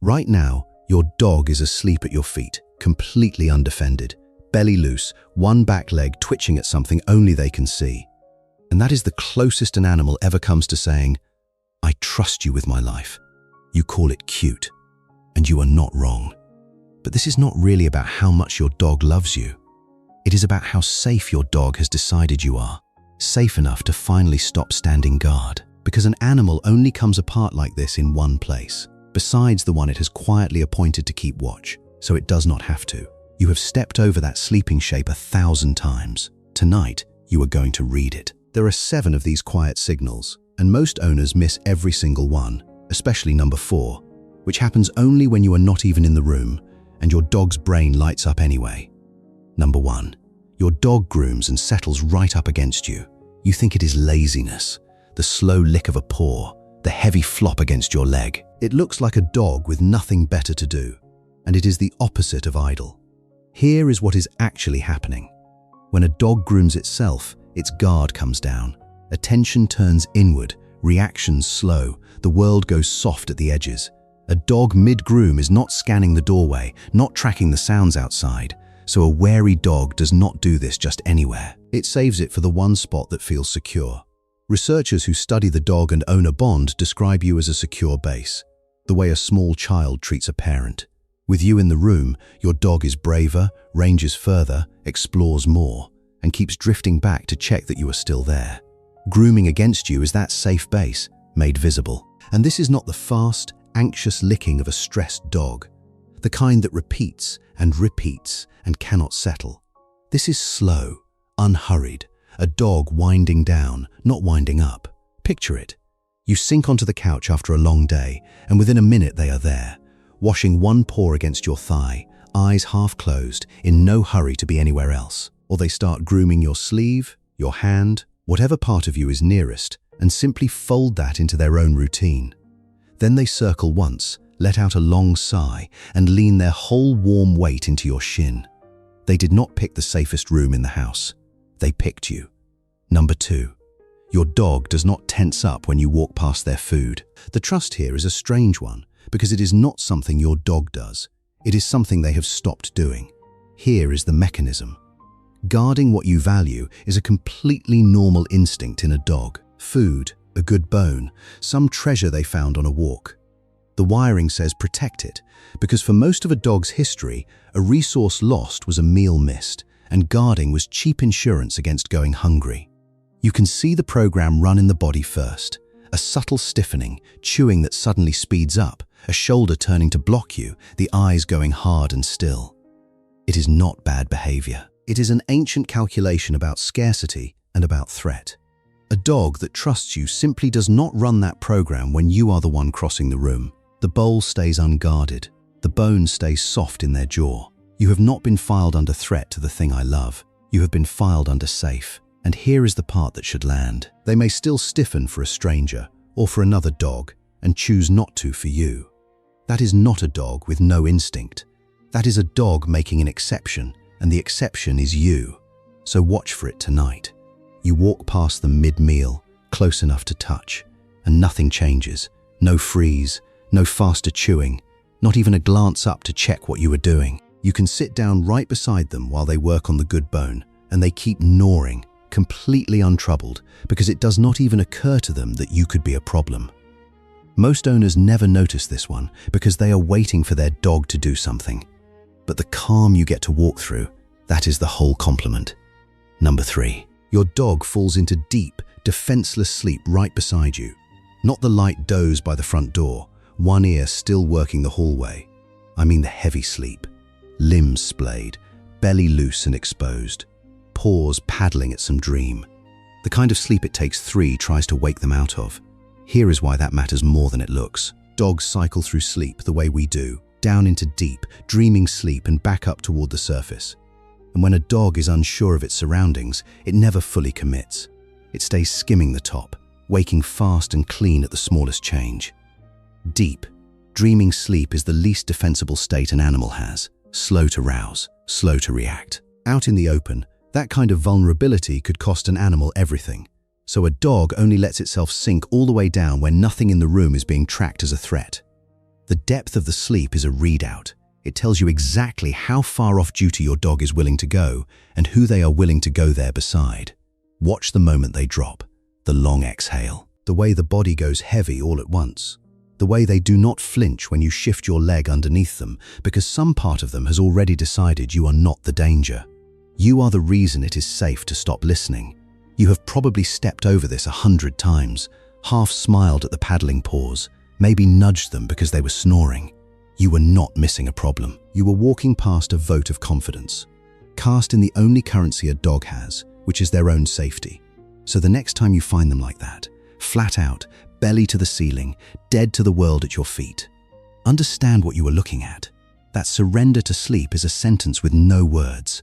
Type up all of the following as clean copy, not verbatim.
Right now, your dog is asleep at your feet, completely undefended, belly loose, one back leg twitching at something only they can see. And that is the closest an animal ever comes to saying, "I trust you with my life." You call it cute, and you are not wrong. But this is not really about how much your dog loves you. It is about how safe your dog has decided you are, safe enough to finally stop standing guard. Because an animal only comes apart like this in one place, besides the one it has quietly appointed to keep watch, so it does not have to. You have stepped over that sleeping shape 1,000 times. Tonight, you are going to read it. There are 7 of these quiet signals, and most owners miss every single one, especially number 4, which happens only when you are not even in the room, and your dog's brain lights up anyway. Number 1. Your dog grooms and settles right up against you. You think it is laziness, the slow lick of a paw, the heavy flop against your leg. It looks like a dog with nothing better to do, and it is the opposite of idle. Here is what is actually happening. When a dog grooms itself, its guard comes down. Attention turns inward, reactions slow, the world goes soft at the edges. A dog mid-groom is not scanning the doorway, not tracking the sounds outside, so a wary dog does not do this just anywhere. It saves it for the one spot that feels secure. Researchers who study the dog and owner bond describe you as a secure base, the way a small child treats a parent. With you in the room, your dog is braver, ranges further, explores more, and keeps drifting back to check that you are still there. Grooming against you is that safe base, made visible. And this is not the fast, anxious licking of a stressed dog, the kind that repeats and cannot settle. This is slow, unhurried, a dog winding down, not winding up. Picture it. You sink onto the couch after a long day, and within a minute they are there, washing one paw against your thigh, eyes half closed, in no hurry to be anywhere else. Or they start grooming your sleeve, your hand, whatever part of you is nearest, and simply fold that into their own routine. Then they circle once, let out a long sigh, and lean their whole warm weight into your shin. They did not pick the safest room in the house. They picked you. Number 2. Your dog does not tense up when you walk past their food. The trust here is a strange one, because it is not something your dog does. It is something they have stopped doing. Here is the mechanism. Guarding what you value is a completely normal instinct in a dog. Food, a good bone, some treasure they found on a walk. The wiring says protect it, because for most of a dog's history, a resource lost was a meal missed, and guarding was cheap insurance against going hungry. You can see the program run in the body first. A subtle stiffening, chewing that suddenly speeds up, a shoulder turning to block you, the eyes going hard and still. It is not bad behavior. It is an ancient calculation about scarcity and about threat. A dog that trusts you simply does not run that program when you are the one crossing the room. The bowl stays unguarded. The bone stays soft in their jaw. You have not been filed under threat to the thing I love. You have been filed under safe. And here is the part that should land. They may still stiffen for a stranger or for another dog and choose not to for you. That is not a dog with no instinct. That is a dog making an exception, and the exception is you. So watch for it tonight. You walk past them mid-meal, close enough to touch, and nothing changes. No freeze, no faster chewing, not even a glance up to check what you are doing. You can sit down right beside them while they work on the good bone, and they keep gnawing, completely untroubled, because it does not even occur to them that you could be a problem. Most owners never notice this one because they are waiting for their dog to do something. But the calm you get to walk through, that is the whole compliment. Number 3. Your dog falls into deep, defenseless sleep right beside you. Not the light doze by the front door, one ear still working the hallway. I mean the heavy sleep. Limbs splayed, belly loose and exposed. Paws paddling at some dream. The kind of sleep it takes 3 tries to wake them out of. Here is why that matters more than it looks. Dogs cycle through sleep the way we do, down into deep, dreaming sleep and back up toward the surface. And when a dog is unsure of its surroundings, it never fully commits. It stays skimming the top, waking fast and clean at the smallest change. Deep, dreaming sleep is the least defensible state an animal has. Slow to rouse, slow to react. Out in the open, that kind of vulnerability could cost an animal everything. So a dog only lets itself sink all the way down when nothing in the room is being tracked as a threat. The depth of the sleep is a readout. It tells you exactly how far off duty your dog is willing to go and who they are willing to go there beside. Watch the moment they drop, the long exhale, the way the body goes heavy all at once, the way they do not flinch when you shift your leg underneath them because some part of them has already decided you are not the danger. You are the reason it is safe to stop listening. You have probably stepped over this 100 times, half smiled at the paddling paws, maybe nudged them because they were snoring. You were not missing a problem. You were walking past a vote of confidence, cast in the only currency a dog has, which is their own safety. So the next time you find them like that, flat out, belly to the ceiling, dead to the world at your feet, understand what you are looking at. That surrender to sleep is a sentence with no words.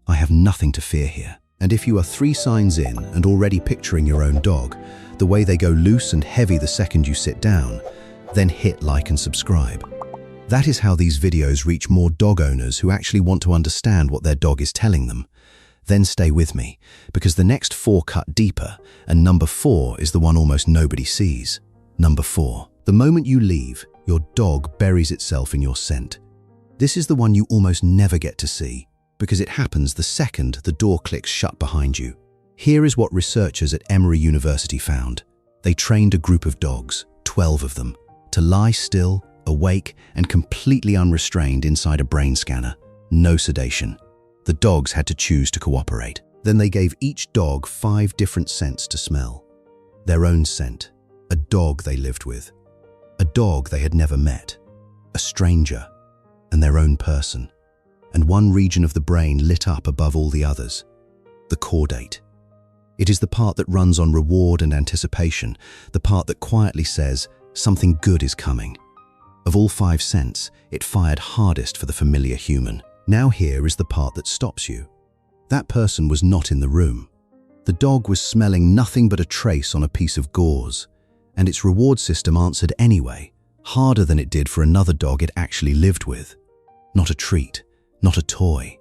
I have nothing to fear here. And if you are 3 signs in and already picturing your own dog, the way they go loose and heavy the second you sit down, then hit like and subscribe. That is how these videos reach more dog owners who actually want to understand what their dog is telling them. Then stay with me, because the next 4 cut deeper, and number 4 is the one almost nobody sees. Number 4. The moment you leave, your dog buries itself in your scent. This is the one you almost never get to see, because it happens the second the door clicks shut behind you. Here is what researchers at Emory University found. They trained a group of dogs, 12 of them, to lie still, awake, and completely unrestrained inside a brain scanner. No sedation. The dogs had to choose to cooperate. Then they gave each dog 5 different scents to smell. Their own scent. A dog they lived with. A dog they had never met. A stranger. And their own person. And one region of the brain lit up above all the others. The caudate. It is the part that runs on reward and anticipation, the part that quietly says, something good is coming. Of all 5 scents, it fired hardest for the familiar human. Now here is the part that stops you. That person was not in the room. The dog was smelling nothing but a trace on a piece of gauze, and its reward system answered anyway, harder than it did for another dog it actually lived with. Not a treat, not a toy.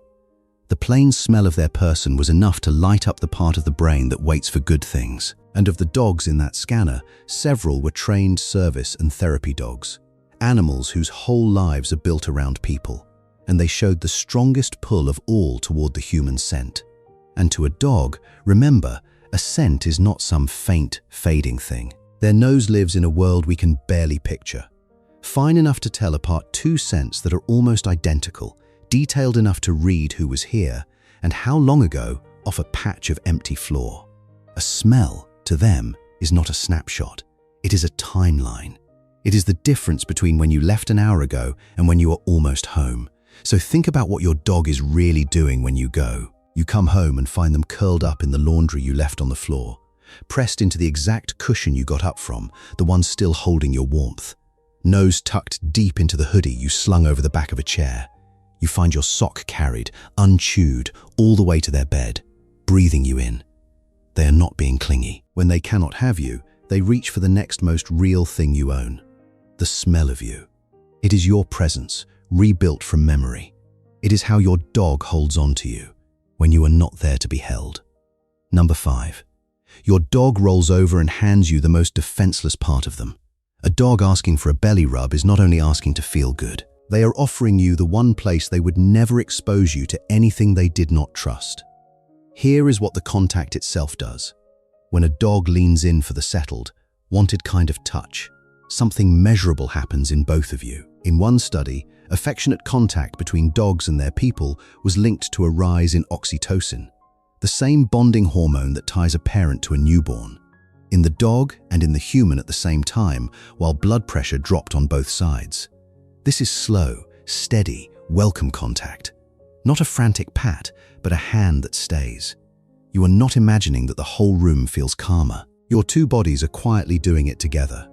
The plain smell of their person was enough to light up the part of the brain that waits for good things. And of the dogs in that scanner, several were trained service and therapy dogs. Animals whose whole lives are built around people. And they showed the strongest pull of all toward the human scent. And to a dog, remember, a scent is not some faint, fading thing. Their nose lives in a world we can barely picture. Fine enough to tell apart 2 scents that are almost identical, detailed enough to read who was here, and how long ago off a patch of empty floor. A smell, to them, is not a snapshot. It is a timeline. It is the difference between when you left an hour ago and when you are almost home. So think about what your dog is really doing when you go. You come home and find them curled up in the laundry you left on the floor, pressed into the exact cushion you got up from, the one still holding your warmth. Nose tucked deep into the hoodie you slung over the back of a chair. You find your sock carried, unchewed, all the way to their bed, breathing you in. They are not being clingy. When they cannot have you, they reach for the next most real thing you own. The smell of you. It is your presence, rebuilt from memory. It is how your dog holds on to you when you are not there to be held. Number 5. Your dog rolls over and hands you the most defenseless part of them. A dog asking for a belly rub is not only asking to feel good. They are offering you the one place they would never expose you to anything they did not trust. Here is what the contact itself does. When a dog leans in for the settled, wanted kind of touch, something measurable happens in both of you. In one study, affectionate contact between dogs and their people was linked to a rise in oxytocin, the same bonding hormone that ties a parent to a newborn. In the dog and in the human at the same time, while blood pressure dropped on both sides. This is slow, steady, welcome contact. Not a frantic pat, but a hand that stays. You are not imagining that the whole room feels calmer. Your 2 bodies are quietly doing it together.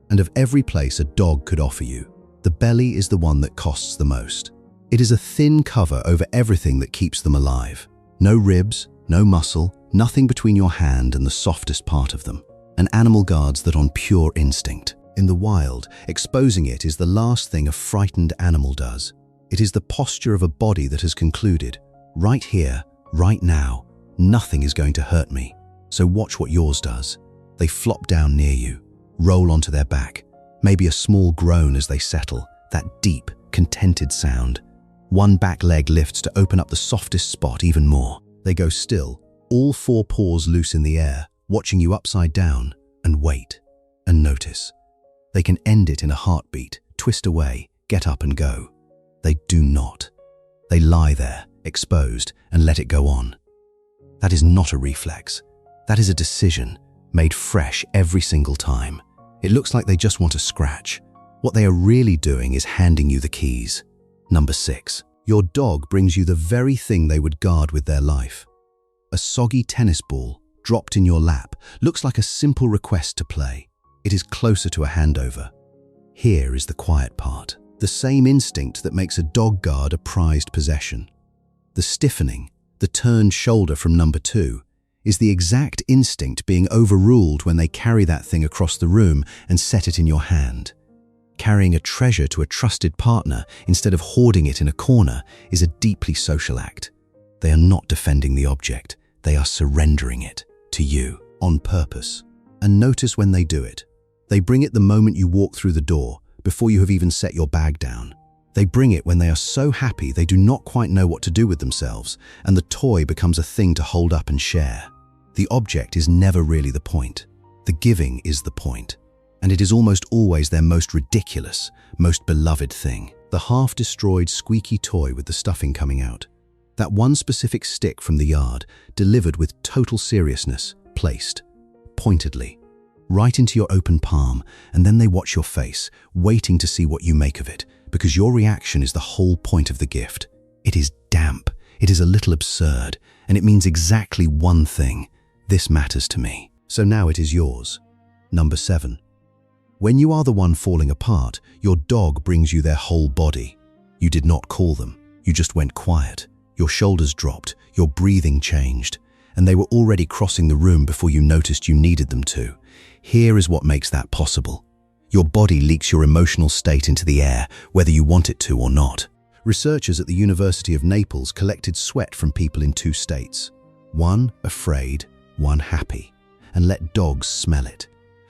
And of every place a dog could offer you, the belly is the one that costs the most. It is a thin cover over everything that keeps them alive. No ribs, no muscle, nothing between your hand and the softest part of them. An animal guards that on pure instinct. In the wild, exposing it is the last thing a frightened animal does. It is the posture of a body that has concluded, right here, right now, nothing is going to hurt me. So watch what yours does. They flop down near you, roll onto their back, Maybe a small groan as they settle, that deep, contented sound. One back leg lifts to open up the softest spot even more. They go still, all four paws loose in the air, watching you upside down, and wait, and notice. They can end it in a heartbeat, twist away, get up and go. They do not. They lie there, exposed, and let it go on. That is not a reflex. That is a decision, made fresh every single time. It looks like they just want to scratch. What they are really doing is handing you the keys. Number 6. Your dog brings you the very thing they would guard with their life. A soggy tennis ball, dropped in your lap, looks like a simple request to play. It is closer to a handover. Here is the quiet part. The same instinct that makes a dog guard a prized possession. The stiffening, the turned shoulder from number 2, is the exact instinct being overruled when they carry that thing across the room and set it in your hand. Carrying a treasure to a trusted partner instead of hoarding it in a corner is a deeply social act. They are not defending the object, they are surrendering it to you on purpose. And notice when they do it. They bring it the moment you walk through the door, before you have even set your bag down. They bring it when they are so happy they do not quite know what to do with themselves, and the toy becomes a thing to hold up and share. The object is never really the point. The giving is the point. And it is almost always their most ridiculous, most beloved thing. The half-destroyed squeaky toy with the stuffing coming out. That one specific stick from the yard, delivered with total seriousness, placed, pointedly, right into your open palm, and then they watch your face, waiting to see what you make of it, because your reaction is the whole point of the gift. It is damp, it is a little absurd, and it means exactly one thing. This matters to me. So now it is yours. Number 7. When you are the one falling apart, your dog brings you their whole body. You did not call them. You just went quiet. Your shoulders dropped, your breathing changed, and they were already crossing the room before you noticed you needed them to. Here is what makes that possible. Your body leaks your emotional state into the air, whether you want it to or not. Researchers at the University of Naples collected sweat from people in 2 states. One afraid, one happy, and let dogs smell it.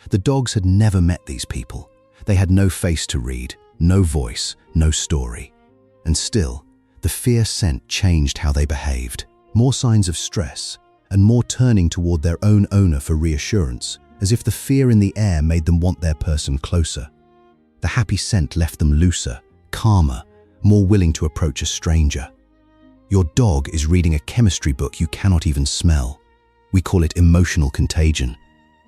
The dogs had never met these people. They had no face to read, no voice, no story. And still, the fear scent changed how they behaved. More signs of stress, and more turning toward their own owner for reassurance, as if the fear in the air made them want their person closer. The happy scent left them looser, calmer, more willing to approach a stranger. Your dog is reading a chemistry book you cannot even smell. We call it emotional contagion.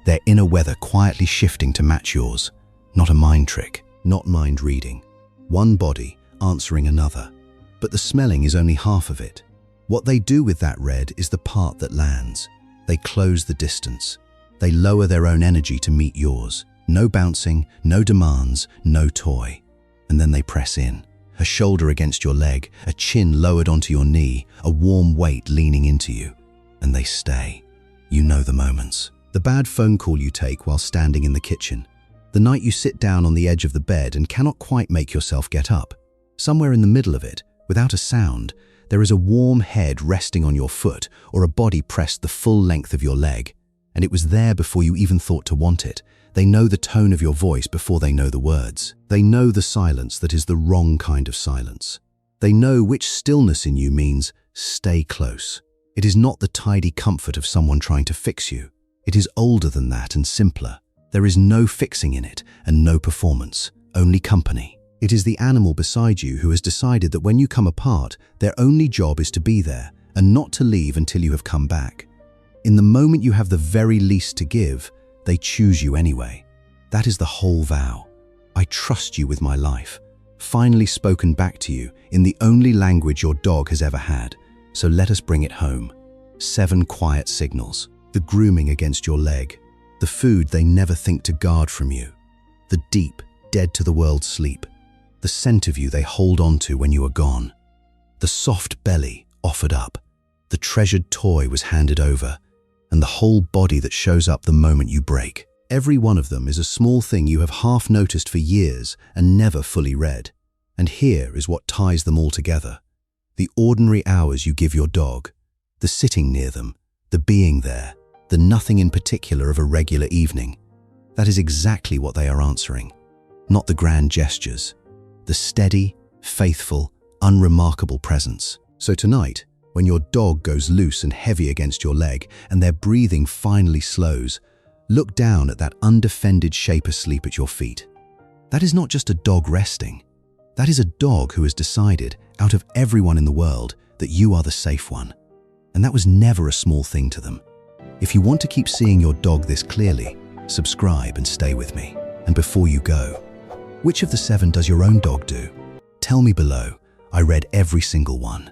Their inner weather quietly shifting to match yours. Not a mind trick, not mind reading. One body answering another. But the smelling is only half of it. What they do with that red is the part that lands. They close the distance. They lower their own energy to meet yours. No bouncing, no demands, no toy. And then they press in. A shoulder against your leg, a chin lowered onto your knee, a warm weight leaning into you. And they stay. You know the moments. The bad phone call you take while standing in the kitchen. The night you sit down on the edge of the bed and cannot quite make yourself get up. Somewhere in the middle of it, without a sound, there is a warm head resting on your foot or a body pressed the full length of your leg. And it was there before you even thought to want it. They know the tone of your voice before they know the words. They know the silence that is the wrong kind of silence. They know which stillness in you means stay close. It is not the tidy comfort of someone trying to fix you. It is older than that and simpler. There is no fixing in it and no performance, only company. It is the animal beside you who has decided that when you come apart, their only job is to be there and not to leave until you have come back. In the moment you have the very least to give, they choose you anyway. That is the whole vow. I trust you with my life, finally spoken back to you in the only language your dog has ever had. So let us bring it home. 7 quiet signals. The grooming against your leg. The food they never think to guard from you. The deep, dead-to-the-world sleep. The scent of you they hold on to when you are gone. The soft belly offered up. The treasured toy was handed over. And the whole body that shows up the moment you break. Every one of them is a small thing you have half noticed for years and never fully read. And here is what ties them all together. The ordinary hours you give your dog. The sitting near them. The being there. The nothing in particular of a regular evening. That is exactly what they are answering. not the grand gestures. The steady, faithful, unremarkable presence. So tonight, when your dog goes loose and heavy against your leg and their breathing finally slows, look down at that undefended shape asleep at your feet. That is not just a dog resting. That is a dog who has decided, out of everyone in the world, that you are the safe one. And that was never a small thing to them. If you want to keep seeing your dog this clearly, subscribe and stay with me. And before you go, which of the 7 does your own dog do? Tell me below. I read every single one.